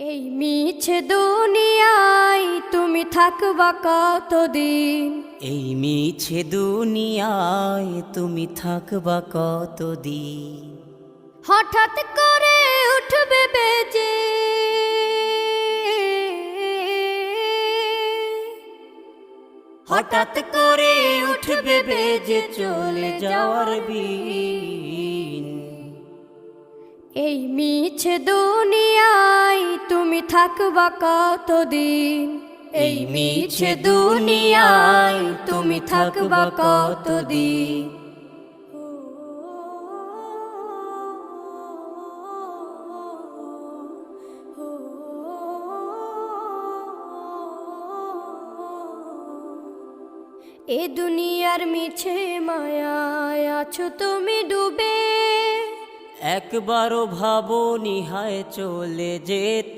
এই মিছে দুনিয়ায় তুমি থাকবা কতদিন? এই মিছে দুনিয়ায় তুমি থাকবা কতদিন? হঠাৎ করে উঠবে বেজে হঠাৎ করে উঠবে বেজে চলে যাওয়ার বিন। এই মিছে দুনিয়ায় তুমি থাকবা কতদিন? এই মিছে দুনিয়ায় তুমি থাকবা কতদিন? এ দুনিয়ার মিছে মায়ায় আছো তুমি ডুবে, একবারও ভাবো নিহায় চলে যেতে।